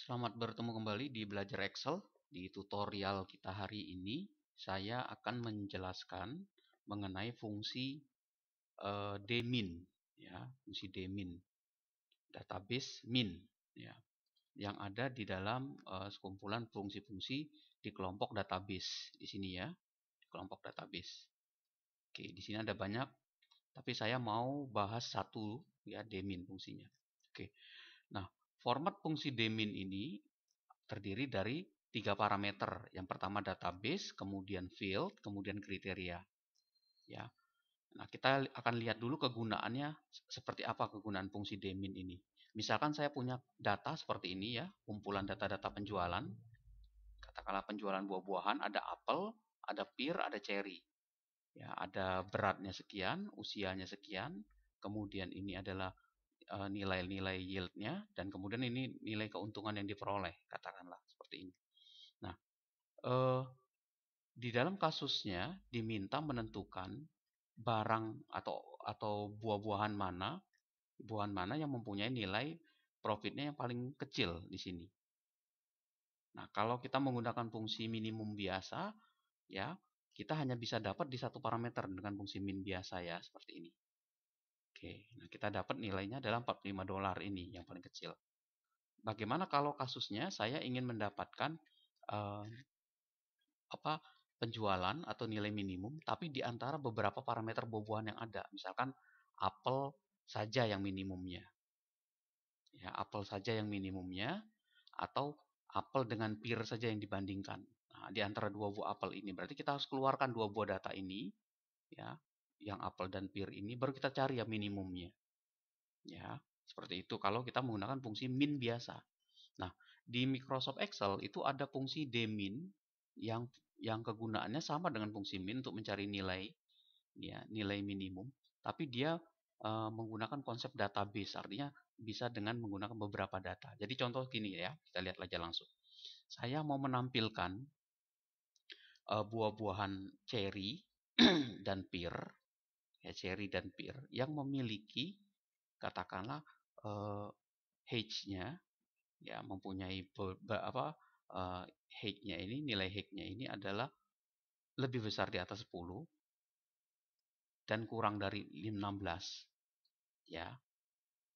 Selamat bertemu kembali di Belajar Excel. Di tutorial kita hari ini, saya akan menjelaskan mengenai fungsi dmin, ya, fungsi dmin, database min, ya, yang ada di dalam sekumpulan fungsi-fungsi di kelompok database di sini ya, di kelompok database. Oke, di sini ada banyak, tapi saya mau bahas satu ya, dmin fungsinya. Oke, nah format fungsi dmin ini terdiri dari 3 parameter. Yang pertama database, kemudian field, kemudian kriteria. Ya. Nah, kita akan lihat dulu kegunaannya seperti apa kegunaan fungsi dmin ini. Misalkan saya punya data seperti ini ya, kumpulan data-data penjualan. Katakanlah penjualan buah-buahan, ada apel, ada pear, ada cherry. Ya, ada beratnya sekian, usianya sekian, kemudian ini adalah nilai-nilai yieldnya, dan kemudian ini nilai keuntungan yang diperoleh, katakanlah seperti ini. Nah, di dalam kasusnya diminta menentukan barang atau buah-buahan mana yang mempunyai nilai profitnya yang paling kecil di sini. Nah, kalau kita menggunakan fungsi minimum biasa, ya, kita hanya bisa dapat di satu parameter dengan fungsi min biasa ya, seperti ini. Oke, nah kita dapat nilainya adalah $45 ini yang paling kecil. Bagaimana kalau kasusnya saya ingin mendapatkan penjualan atau nilai minimum, tapi di antara beberapa parameter buah-buahan yang ada, misalkan apel saja yang minimumnya, ya apel saja yang minimumnya, atau apel dengan pear saja yang dibandingkan. Nah, di antara dua buah apel ini, berarti kita harus keluarkan dua buah data ini, ya, yang apel dan pear ini, baru kita cari ya minimumnya, ya, seperti itu. Kalau kita menggunakan fungsi min biasa. Nah, di Microsoft Excel itu ada fungsi dmin yang kegunaannya sama dengan fungsi min untuk mencari nilai, ya, nilai minimum, tapi dia menggunakan konsep database, artinya bisa dengan menggunakan beberapa data. Jadi contoh gini ya, kita lihat aja langsung. Saya mau menampilkan buah-buahan cherry dan pear, ya, cherry dan pear yang memiliki katakanlah H-nya, ya, mempunyai H-nya ini, nilai H-nya ini adalah lebih besar di atas 10 dan kurang dari 16, ya,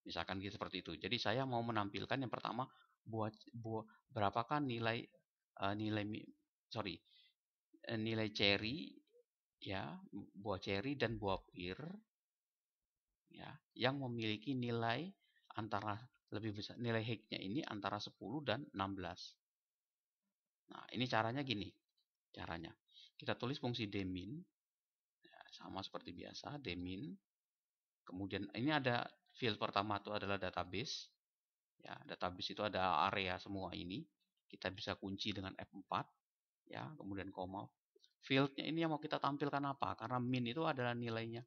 misalkan gitu seperti itu. Jadi saya mau menampilkan yang pertama berapakah nilai nilai cherry, ya, buah cherry dan buah pear, ya, yang memiliki nilai antara lebih besar, nilai H-nya ini antara 10 dan 16. Nah, ini caranya gini. Caranya, kita tulis fungsi dmin, ya, sama seperti biasa, dmin. Kemudian ini ada field pertama itu adalah database. Ya, database itu ada area semua ini. Kita bisa kunci dengan F4, ya, kemudian koma. Fieldnya ini yang mau kita tampilkan apa? Karena min itu adalah nilainya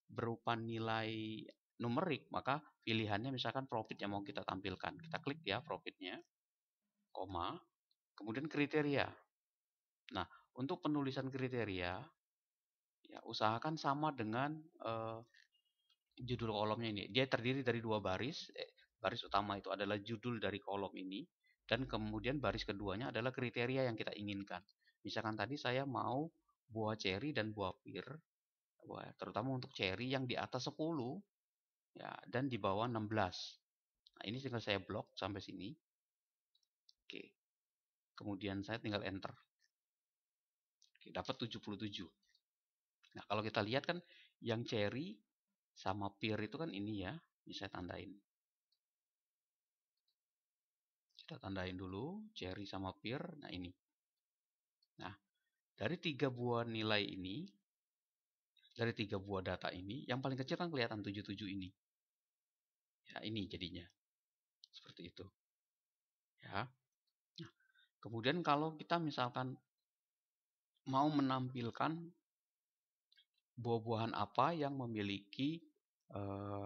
berupa nilai numerik, maka pilihannya misalkan profit yang mau kita tampilkan. Kita klik ya profitnya, koma, kemudian kriteria. Nah, untuk penulisan kriteria, ya, usahakan sama dengan judul kolomnya ini. Dia terdiri dari dua baris. Baris utama itu adalah judul dari kolom ini, dan kemudian baris keduanya adalah kriteria yang kita inginkan. Misalkan tadi saya mau buah cherry dan buah pear, terutama untuk cherry yang di atas 10, ya, dan di bawah 16. Nah, ini tinggal saya blok sampai sini. Oke. Kemudian saya tinggal enter. Oke, dapat 77. Nah, kalau kita lihat kan yang cherry sama pear itu kan ini ya, ini saya tandain. Kita tandain dulu cherry sama pear. Nah, ini. Nah, dari 3 buah nilai ini, dari 3 buah data ini, yang paling kecil kan kelihatan 77 ini. Ya, ini jadinya. Seperti itu. Ya. Nah, kemudian kalau kita misalkan mau menampilkan buah-buahan apa yang memiliki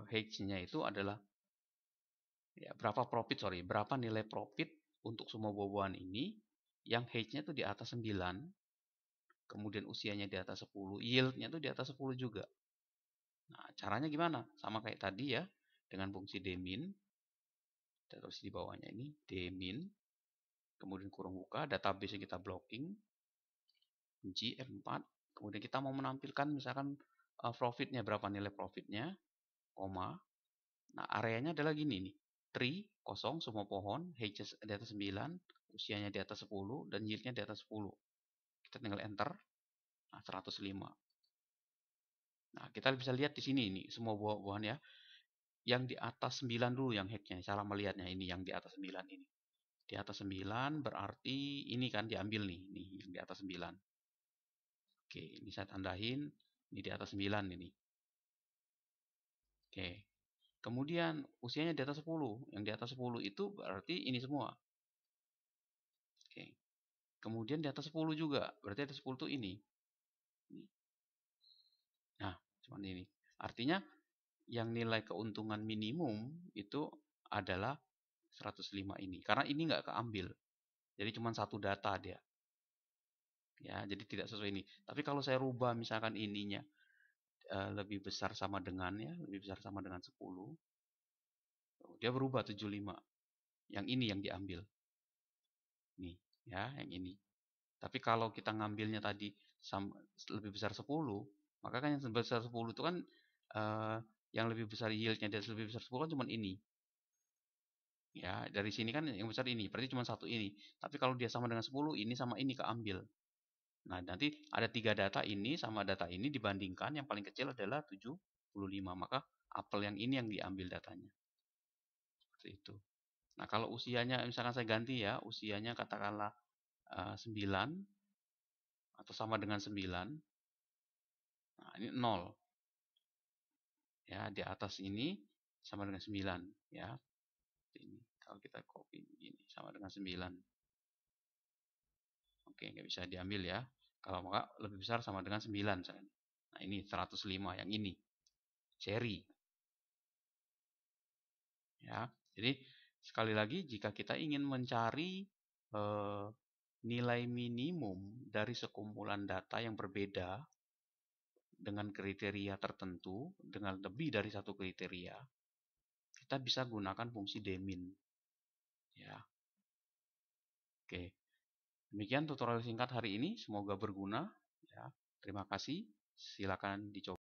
H-nya itu adalah, ya, berapa nilai profit untuk semua buah-buahan ini yang H-nya itu di atas 9, kemudian usianya di atas 10, yield-nya itu di atas 10 juga. Nah, caranya gimana? Sama kayak tadi ya, dengan fungsi dmin. Kita tulis di bawahnya ini, dmin. kemudian kurung buka, database kita blocking, kunci F4, kemudian kita mau menampilkan misalkan profitnya, berapa nilai profitnya, koma. Nah, areanya adalah gini nih, tree, kosong, semua pohon, hedges di atas 9, usianya di atas 10, dan yieldnya di atas 10. Kita tinggal enter, nah 105. Nah, kita bisa lihat di sini nih, semua buah-buahan ya. Yang di atas 9 dulu yang hacknya, cara melihatnya ini yang di atas 9 ini. Di atas 9 berarti ini kan diambil nih yang di atas 9. Oke, ini saya tandain, ini di atas 9 ini. Oke. Kemudian usianya di atas 10. Yang di atas 10 itu berarti ini semua. Oke. Kemudian di atas 10 juga, berarti atas 10 itu ini. Nah, cuma ini. Artinya yang nilai keuntungan minimum itu adalah 105 ini. Karena ini nggak keambil. Jadi cuma satu data dia. Ya, jadi tidak sesuai ini. Tapi kalau saya rubah misalkan ininya lebih besar sama dengannya, lebih besar sama dengan 10, dia berubah 75. Yang ini yang diambil. Nih, ya, yang ini. Tapi kalau kita ngambilnya tadi lebih besar 10, maka kan yang sebesar 10 itu kan eh, yang lebih besar yieldnya dari lebih besar 10 kan cuma ini. Ya, dari sini kan yang besar ini, berarti cuma satu ini. Tapi kalau dia sama dengan 10, ini sama ini keambil. Nah, nanti ada 3 data ini sama data ini dibandingkan, yang paling kecil adalah 75. Maka apel yang ini yang diambil datanya. Seperti itu. Nah, kalau usianya misalkan saya ganti ya, usianya katakanlah 9 atau sama dengan 9. Nah, ini 0. Ya, di atas ini sama dengan 9 ya. Ini kalau kita copy begini sama dengan 9. Oke, nggak bisa diambil ya. Kalau maka lebih besar sama dengan 9 misalnya. Nah, ini 105 yang ini. Seri. Ya. Jadi sekali lagi jika kita ingin mencari nilai minimum dari sekumpulan data yang berbeda dengan kriteria tertentu, dengan lebih dari satu kriteria, kita bisa gunakan fungsi demin. Ya. Oke. Demikian tutorial singkat hari ini, semoga berguna. Ya, terima kasih. Silakan dicoba.